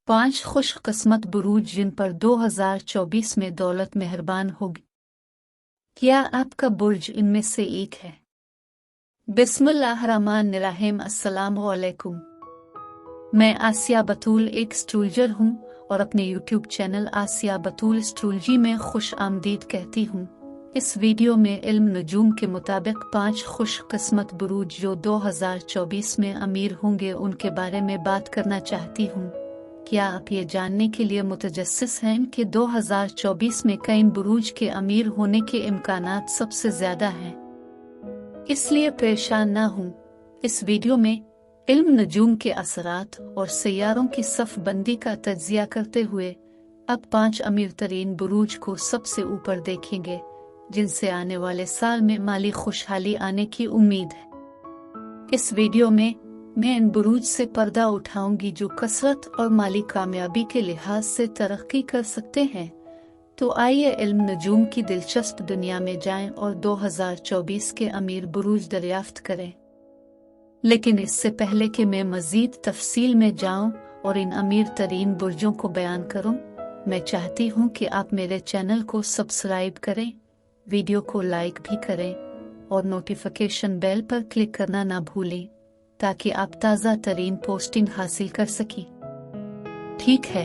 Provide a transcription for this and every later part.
5 खुशकिस्मत बुरूज जिन पर 2024 में दौलत मेहरबान होगी। क्या आपका बुर्ज इनमें से एक है? बिस्मिल्लाहिर्रहमानिर्रहीम। अस्सलामु अलैकुम। मैं आसिया बतूल एक एस्ट्रोलॉजर हूँ और अपने यूट्यूब चैनल आसिया बतूल एस्ट्रोलॉजी में खुश आमदीद कहती हूँ। इस वीडियो में इल्म नजूम के मुताबिक 5 खुशकिस्मत बुरूज जो 2024 में अमीर होंगे उनके बारे में बात करना चाहती हूँ। क्या आप ये जानने के लिए मुतजस्सिस हैं कि 2024 में कईन बुरूज के अमीर होने के इम्कानात सबसे ज्यादा हैं? इसलिए परेशान ना हों। इस वीडियो में इल्म नजूम के असरात और सैयारों की सफ बंदी का तज्जिया करते हुए अब 5 अमीर तरीन बुरूज को सबसे ऊपर देखेंगे, जिनसे आने वाले साल में माली खुशहाली आने की उम्मीद है। इस वीडियो में मैं इन बुरूज से पर्दा उठाऊंगी जो कसरत और माली कामयाबी के लिहाज से तरक्की कर सकते हैं। तो आइए इल्म नजूम की दिलचस्प दुनिया में जाएं और 2024 के अमीर बुरूज दरियाफ्त करें। लेकिन इससे पहले कि मैं मजीद तफसील में जाऊं और इन अमीर तरीन बुर्जों को बयान करूं, मैं चाहती हूं कि आप मेरे चैनल को सब्सक्राइब करें, वीडियो को लाइक भी करें और नोटिफिकेशन बेल पर क्लिक करना ना भूलें ताकि आप ताज़ा तरीन पोस्टिंग हासिल कर सकें। ठीक है,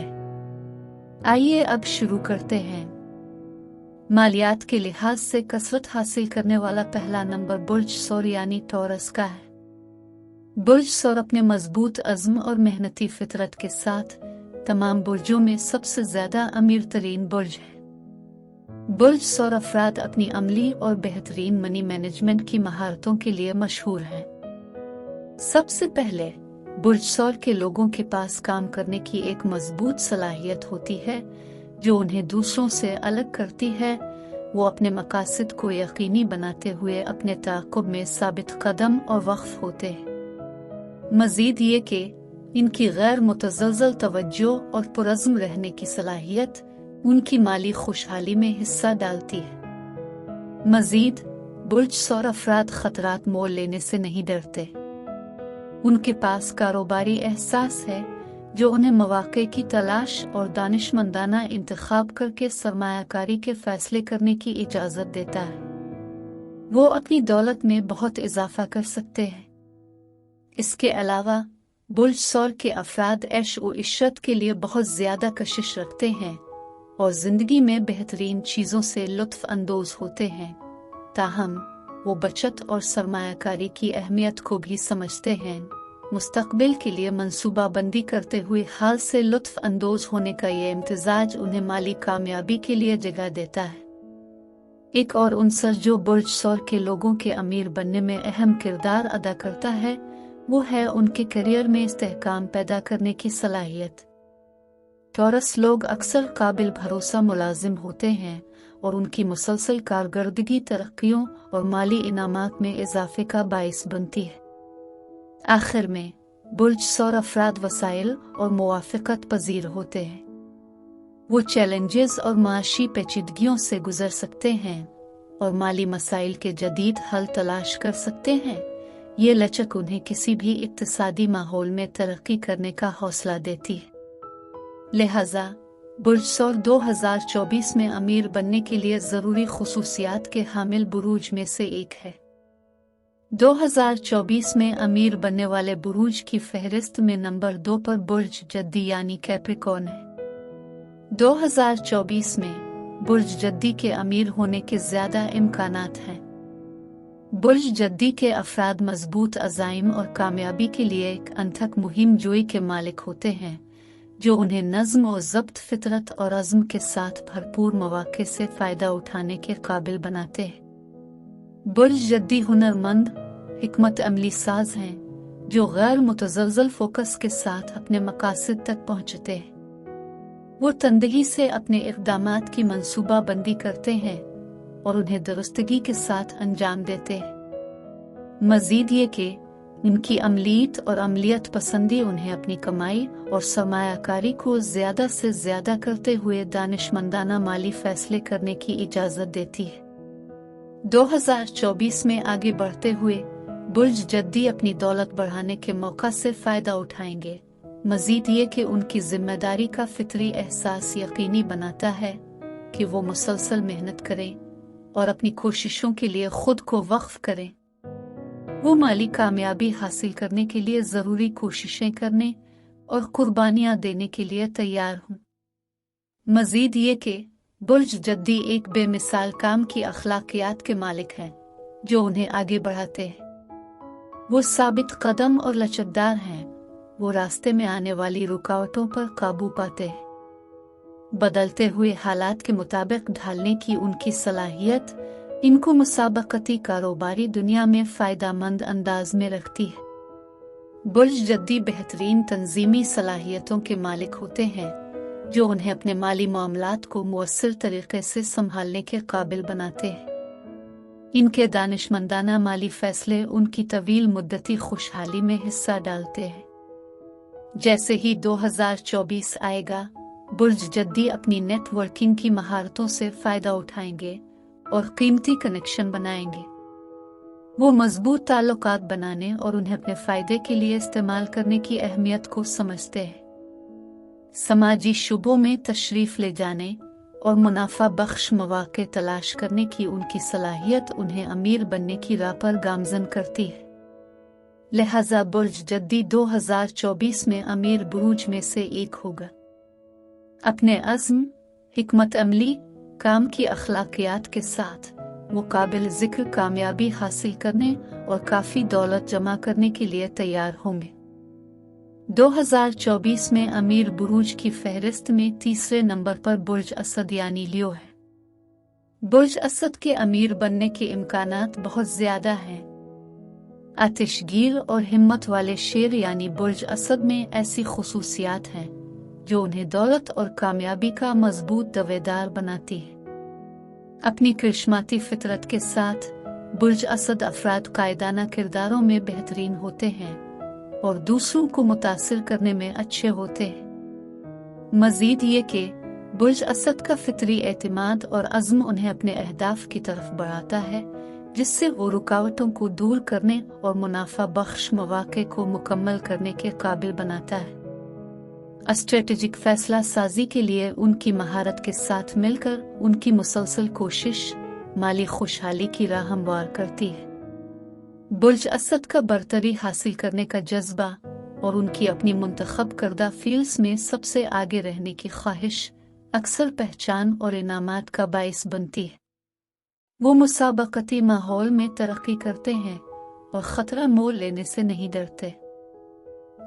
आइए अब शुरू करते हैं। मालियात के लिहाज से कसरत हासिल करने वाला पहला नंबर बुर्ज सौर यानी टॉरस का है। बुर्ज सौर अपने मजबूत अज़्म और मेहनती फितरत के साथ तमाम बुर्जों में सबसे ज्यादा अमीर तरीन बुर्ज है। बुर्ज सौर अफराद अपनी अमली और बेहतरीन मनी मैनेजमेंट की महारतों के लिए मशहूर हैं। सबसे पहले बुर्ज सौर के लोगों के पास काम करने की एक मजबूत सलाहियत होती है जो उन्हें दूसरों से अलग करती है। वो अपने मकासद को यकीनी बनाते हुए अपने ताक़ुब में साबित कदम और वक़्फ़ होते हैं। मज़ीद ये कि इनकी गैर मुतज़लज़ल तवज्जो और पुरज़्म रहने की सलाहियत उनकी माली खुशहाली में हिस्सा डालती है। मज़ीद बुर्ज सौर अफराद खतरात मोल लेने से नहीं डरते। उनके पास कारोबारी एहसास है जो उन्हें मौक़े की तलाश और दानिशमंदाना इंतखाब करके सरमायाकारी के फैसले करने की इजाज़त देता है। वो अपनी दौलत में बहुत इजाफा कर सकते हैं। इसके अलावा बुर्ज सौर के अफराद ऐश व इश्रत के लिए बहुत ज़्यादा कशिश रखते हैं और ज़िंदगी में बेहतरीन चीज़ों से लुत्फ़ अंदोज़ होते हैं। ताहम वो बचत और सरमायाकारी की अहमियत को भी समझते हैं। मुस्तक़बिल के लिए मंसूबा बंदी करते हुए हाल से लुत्फ़ अंदोज़ होने का ये इम्तिजाज उन्हें माली कामयाबी के लिए जगह देता है। एक और उनसर जो बुर्ज सौर के लोगों के अमीर बनने में अहम किरदार अदा करता है वो है उनके करियर में इस्तेहकाम पैदा करने की सलाहियत। टॉरस लोग अक्सर काबिल भरोसा मुलाजिम होते हैं और उनकी मुसलसल कारकर्दगी तरक्कियों और माली इनामात में इजाफे का बाइस बनती है। आखिर में बुर्ज सौर अफराद वसाइल और मुवाफ़क़त पजीर होते हैं। वो चैलेंजेस और माशी पेचीदगियों से गुजर सकते हैं और माली मसाइल के जदीद हल तलाश कर सकते हैं। ये लचक उन्हें किसी भी इक्तिसादी माहौल में तरक्की करने का हौसला देती है। लिहाजा बुर्ज सौर 2024 में अमीर बनने के लिए ज़रूरी खुसूसियात के हामिल बुरूज में से एक है। 2024 में अमीर बनने वाले बुरूज की फहरिस्त में नंबर 2 पर बुर्ज जद्दी यानी कैप्रिकॉर्न है। 2024 में बुर्ज जद्दी के अमीर होने के ज्यादा इम्कानात हैं। बुर्ज जद्दी के अफराद मजबूत अज़ाइम और कामयाबी के लिए एक अनथक मुहिम जोई के मालिक होते हैं जो उन्हें नज़्म और ज़ब्त फितरत और अज़्म के साथ भरपूर मौक़े से फ़ायदा उठाने के काबिल बनाते हैं। बुर्ज जद्दी हुनरमंद, हिकमत अमली साज हैं जो गैर मुतज़लज़ल फोकस के साथ अपने मकासद तक पहुँचते हैं। वो तंदगी से अपने इक़दामात की मंसूबा बंदी करते हैं और उन्हें दुरुस्तगी के साथ अंजाम देते हैं। मज़ीद ये कि उनकी अमलीत और अमलियत पसंदी उन्हें अपनी कमाई और सरमायाकारी को ज़्यादा से ज़्यादा करते हुए दानिशमंदाना माली फैसले करने की इजाज़त देती है। 2024 में आगे बढ़ते हुए बुर्ज जद्दी अपनी दौलत बढ़ाने के मौका से फ़ायदा उठाएंगे मजीद ये कि उनकी जिम्मेदारी का फितरी एहसास यकीनी बनाता है कि वो मुसलसल मेहनत करें और अपनी कोशिशों के लिए खुद को वक्फ करें। वो माली कामयाबी हासिल करने के लिए ज़रूरी कोशिशें करने और कुर्बानियां देने के लिए तैयार हूँ। मजीद ये कि बुर्ज जद्दी एक बेमिसाल काम की अखलाकियात के मालिक हैं जो उन्हें आगे बढ़ाते हैं। वो साबित कदम और लचकदार हैं। वो रास्ते में आने वाली रुकावटों पर काबू पाते हैं। बदलते हुए हालात के मुताबिक ढालने की उनकी सलाहियत इनको मुसाबकती कारोबारी दुनिया में फ़ायदेमंद अंदाज में रखती है। बुर्ज जद्दी बेहतरीन तंजीमी सलाहियतों के मालिक होते हैं जो उन्हें अपने माली मामलात को मुअस्सिर तरीके से संभालने के काबिल बनाते हैं। इनके दानिशमंदाना माली फैसले उनकी तवील मुद्दती खुशहाली में हिस्सा डालते हैं। जैसे ही 2024 आएगा, बुर्ज जद्दी अपनी नेटवर्किंग की महारतों से फ़ायदा उठाएंगे और कीमती कनेक्शन बनाएंगे। वो मजबूत ताल्लुकात बनाने और उन्हें अपने फ़ायदे के लिए इस्तेमाल करने की अहमियत को समझते हैं। समाजी शुबों में तशरीफ़ ले जाने और मुनाफा बख्श मौक़े तलाश करने की उनकी सलाहियत उन्हें अमीर बनने की राह पर गामज़न करती है। लिहाजा बुर्ज जद्दी 2024 में अमीर बुरूज में से एक होगा। अपने अज़्म, हिकमत अमली, काम की अखलाकियात के साथ वो काबिल ज़िक्र कामयाबी हासिल करने और काफ़ी दौलत जमा करने के लिए तैयार होंगे। 2024 में अमीर बुरूज की फहरिस्त में तीसरे नंबर पर बुर्ज असद यानी लियो है। बुर्ज असद के अमीर बनने के इम्कानात बहुत ज़्यादा हैं। आतिशगीर और हिम्मत वाले शेर यानी बुर्ज असद में ऐसी खुसूसियात हैं जो उन्हें दौलत और कामयाबी का मजबूत दावेदार बनाती है। अपनी करिश्माती फितरत के साथ बुर्ज असद अफराद कायदाना किरदारों में बेहतरीन होते हैं और दूसरों को मुतासिर करने में अच्छे होते हैं। मजीद ये कि बुर्ज असद का फितरी एतमाद और अज़्म उन्हें अपने अहदाफ की तरफ बढ़ाता है, जिससे वो रुकावटों को दूर करने और मुनाफा बख्श मौक़े को मुकम्मल करने के काबिल बनाता है। स्ट्रेटेजिक फैसला साजी के लिए उनकी महारत के साथ मिलकर उनकी मुसलसल कोशिश माली खुशहाली की राह हमवार करती है। बुर्ज असद का बरतरी हासिल करने का जज्बा और उनकी अपनी मुंतखब करदा फील्ड्स में सबसे आगे रहने की ख्वाहिश अक्सर पहचान और इनामात का बाइस बनती है। वो मुसाबकती माहौल में तरक्की करते हैं और ख़तरा मोल लेने से नहीं डरते।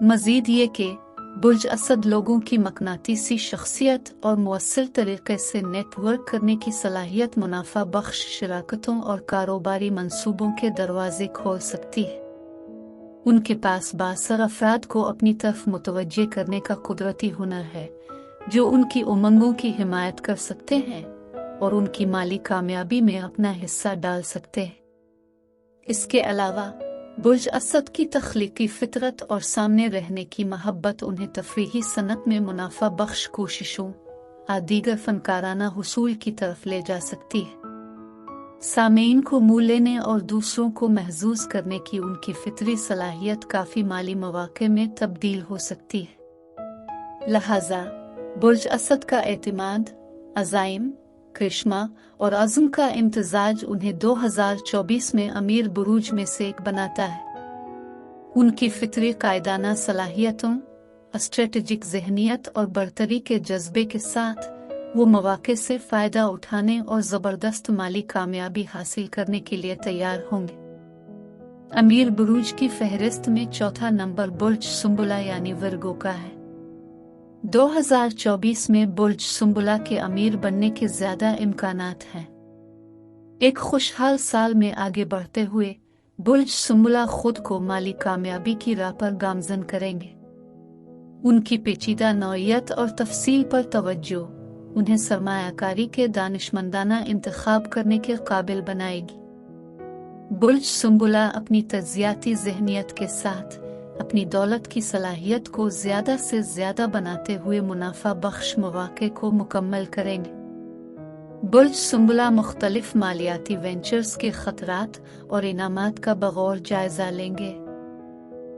मजीद ये कि बुर्ज असद लोगों की मकनातीसी शख्सियत और मुअस्सिर तरीके से नेटवर्क करने की सलाहियत मुनाफा बख्श शराकतों और कारोबारी मंसूबों के दरवाजे खोल सकती है। उनके पास बासर अफराद को अपनी तरफ मुतवज्जे करने का कुदरती हुनर है जो उनकी उमंगों की हिमायत कर सकते हैं और उनकी माली कामयाबी में अपना हिस्सा डाल सकते हैं। इसके अलावा बुर्ज असद की तख्लीकी फितरत और सामने रहने की महब्बत उन्हें तफरीही सनत में मुनाफा बख्श कोशिशों और दीगर फनकाराना हुसूल की तरफ ले जा सकती है। सामीन को मुँह लेने और दूसरों को महजूज करने की उनकी फितरी सलाहियत काफ़ी माली मौक़े में तब्दील हो सकती है। लिहाजा बुर्ज असद का एतमाद, अज़ाइम, करिश्मा और अज़्म का इम्तिजाज उन्हें 2024 में अमीर बुरूज में से एक बनाता है। उनकी फितरी कायदाना सलाहियतों, स्ट्रेटेजिक जहनियत और बरतरी के जज्बे के साथ वो मौक़े से फ़ायदा उठाने और ज़बरदस्त माली कामयाबी हासिल करने के लिए तैयार होंगे। अमीर बुरूज की फहरिस्त में चौथा नंबर बुर्ज सुंबुला यानी वर्गो का है। 2024 में बुर्ज सुंबुला के अमीर बनने के ज़्यादा इम्कानात हैं। एक खुशहाल साल में आगे बढ़ते हुए बुर्ज सुंबुला खुद को माली कामयाबी की राह पर गामज़न करेंगे। उनकी पेचीदा नौइयत और तफसील पर तवज्जो उन्हें सरमायाकारी के दानिशमंदाना इंतखाब करने के काबिल बनाएगी। बुर्ज सुंबुला अपनी तज्जियाती ज़हनियत के साथ अपनी दौलत की सलाहियत को ज़्यादा से ज़्यादा बनाते हुए मुनाफा बख्श मौक़े को मुकम्मल करेंगे। बुर्ज सुंबुला मुख्तलिफ मालियाती वेंचर्स के ख़तरात और इनामात का बगौर जायज़ा लेंगे।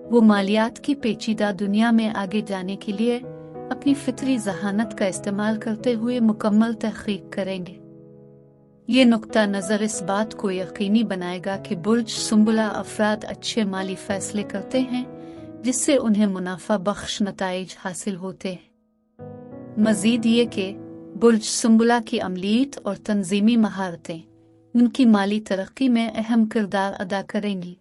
वो मालियात की पेचीदा दुनिया में आगे जाने के लिए अपनी फितरी जहानत का इस्तेमाल करते हुए मुकम्मल तहकीक करेंगे। ये नुक्ता नज़र इस बात को यकीनी बनाएगा कि बुर्ज सुंबुला अफराद अच्छे माली फैसले करते हैं जिससे उन्हें मुनाफा बख्श नताइज हासिल होते हैं। मजीद ये कि बुर्ज सुंबुला की अमलीत और तंजीमी महारतें उनकी माली तरक्की में अहम किरदार अदा करेंगी।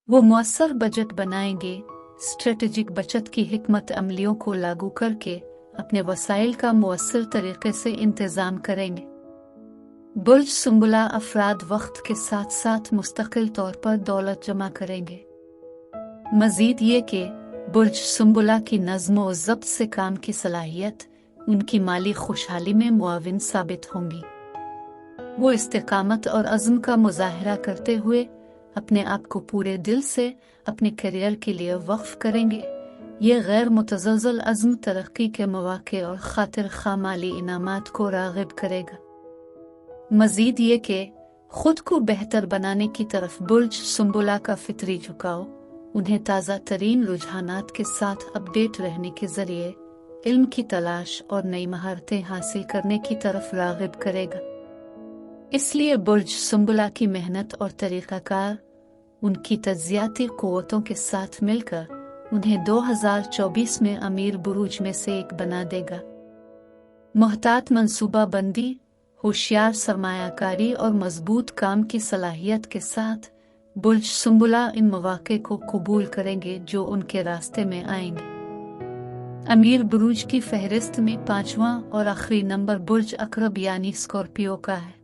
वो मुअस्सर बजट बनाएंगे, स्ट्रेटेजिक बचत की हिकमत अमलियों को लागू करके अपने वसाइल का मुअस्सर तरीके से इंतजाम करेंगे। बुर्ज सुंबुला अफराद वक्त के साथ साथ मुस्तकिल तौर पर दौलत जमा करेंगे। मजीद ये कि बुर्ज सुंबुला की नज़्म व ज़ब्त से काम की सलाहियत उनकी माली खुशहाली में मुआविन साबित होंगी। वो इस्तिकामत और अज़्म का मुजाहरा करते हुए अपने आप को पूरे दिल से अपने करियर के लिए वक्फ करेंगे। ये गैर मुतज़लज़ल अज़्म तरक्की के मौक़े और खातिर खा माली इनामात को राग़िब करेगा। मजीद ये कि खुद को बेहतर बनाने की तरफ बुर्ज सुंबुला का फितरी झुकाव उन्हें ताज़ा तरीन रुझानात के साथ अपडेट रहने के जरिए इल्म की तलाश और नई महारतें हासिल करने की तरफ राग़िब करेगा। इसलिए बुर्ज सुंबुला की मेहनत और तरीक़ाकार उनकी तज्जियाती क़ुव्वतों के साथ मिलकर उन्हें 2024 में अमीर बुरूज में से एक बना देगा। मुहतात मंसूबा बंदी, होशियार सरमायाकारी और मजबूत काम की सलाहियत के साथ बुर्ज सुंबुला इन मौक़े को कबूल करेंगे जो उनके रास्ते में आएंगे। अमीर बुरूज की फहरिस्त में 5वां और आखिरी नंबर बुर्ज अकरब यानी स्कॉर्पियो का है।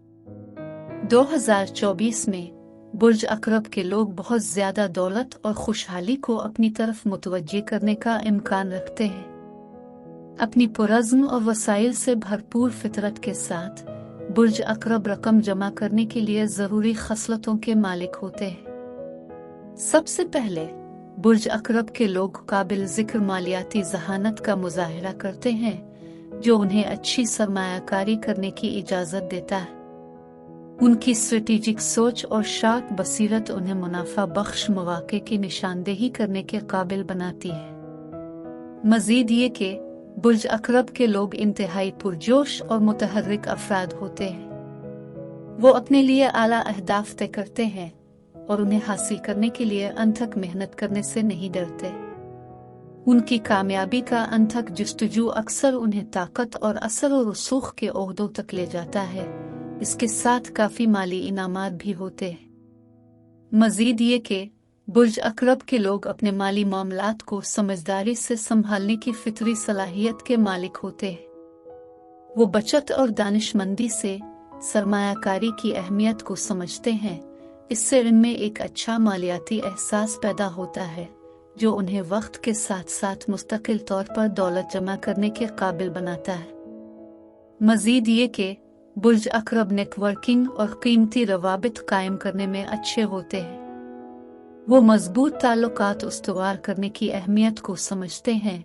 2024 में बुर्ज अकरब के लोग बहुत ज्यादा दौलत और खुशहाली को अपनी तरफ मुतवज्जे करने का इम्कान रखते हैं। अपनी पुरज़्म और वसाइल से भरपूर फितरत के साथ बुर्ज अकरब रकम जमा करने के लिए ज़रूरी खसलतों के मालिक होते हैं। सबसे पहले बुर्ज अकरब के लोग काबिल ज़िक्र मालियाती ज़हानत का मुजाहरा करते हैं जो उन्हें अच्छी सरमायाकारी करने की इजाज़त देता है। उनकी स्ट्रेटेजिक सोच और शार्प बसीरत उन्हें मुनाफा बख्श मौक़े की निशानदेही करने के काबिल बनाती है। मजीद ये कि बुर्ज अकरब के लोग इंतहाई पुरजोश और मुतहर्रिक अफराद होते हैं। वो अपने लिए आला अहदाफ तय करते हैं और उन्हें हासिल करने के लिए अनथक मेहनत करने से नहीं डरते। उनकी कामयाबी का अनथक जुस्तजू अक्सर उन्हें ताकत और असर और रसूख के ओहदों तक ले जाता है। इसके साथ काफी माली इनामात भी होते हैं। मजीद ये कि बुर्ज अकरब के लोग अपने माली मामलात को समझदारी से संभालने की फितरी सलाहियत के मालिक होते हैं। वो बचत और दानिशमंदी से सरमायाकारी की अहमियत को समझते हैं। इससे इनमें एक अच्छा मालियाती एहसास पैदा होता है जो उन्हें वक्त के साथ साथ मुस्तकिल तौर पर दौलत जमा करने के काबिल बनाता है। मजीद ये कि बुर्ज अकरब नेटवर्किंग और कीमती रवाबित कायम करने में अच्छे होते हैं। वो मजबूत ताल्लुकात उस्तवार करने की अहमियत को समझते हैं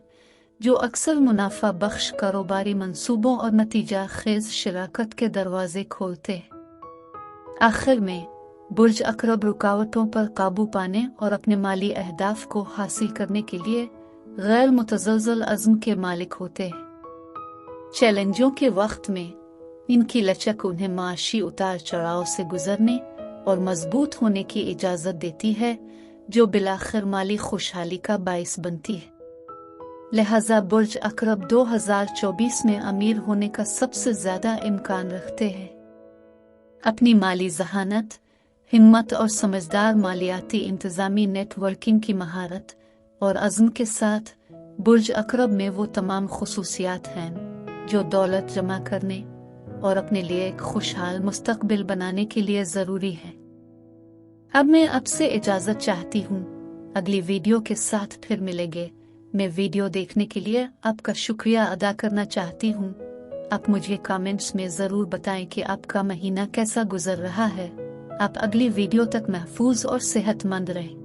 जो अक्सर मुनाफा बख्श कारोबारी मंसूबों और नतीजा खेज शराकत के दरवाजे खोलते हैं। आखिर में बुर्ज अकरब रुकावटों पर काबू पाने और अपने माली अहदाफ को हासिल करने के लिए गैर मुतज़लज़ल अज़्म के मालिक होते हैं। चैलेंजों के वक्त में इनकी लचक उन्हें माशी उतार चढ़ाव से गुजरने और मजबूत होने की इजाज़त देती है जो बिलाखिर माली खुशहाली का बाइस बनती है। लिहाजा बुर्ज अकरब 2024 में अमीर होने का सबसे ज्यादा इम्कान रखते हैं। अपनी माली जहानत, हिम्मत और समझदार मालियाती इंतजामी नेटवर्किंग की महारत और अज़्म के साथ बुर्ज अकरब में वो तमाम खुसूसियात हैं जो दौलत जमा करने और अपने लिए एक खुशहाल मुस्तकबिल बनाने के लिए ज़रूरी है। अब मैं आपसे इजाज़त चाहती हूँ। अगली वीडियो के साथ फिर मिलेंगे। मैं वीडियो देखने के लिए आपका शुक्रिया अदा करना चाहती हूँ। आप मुझे कमेंट्स में ज़रूर बताएं कि आपका महीना कैसा गुजर रहा है। आप अगली वीडियो तक महफूज और सेहतमंद रहें।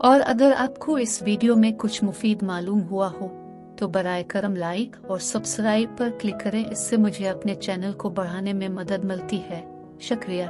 और अगर आपको इस वीडियो में कुछ मुफीद मालूम हुआ हो तो बराए करम लाइक और सब्सक्राइब पर क्लिक करें। इससे मुझे अपने चैनल को बढ़ाने में मदद मिलती है। शुक्रिया।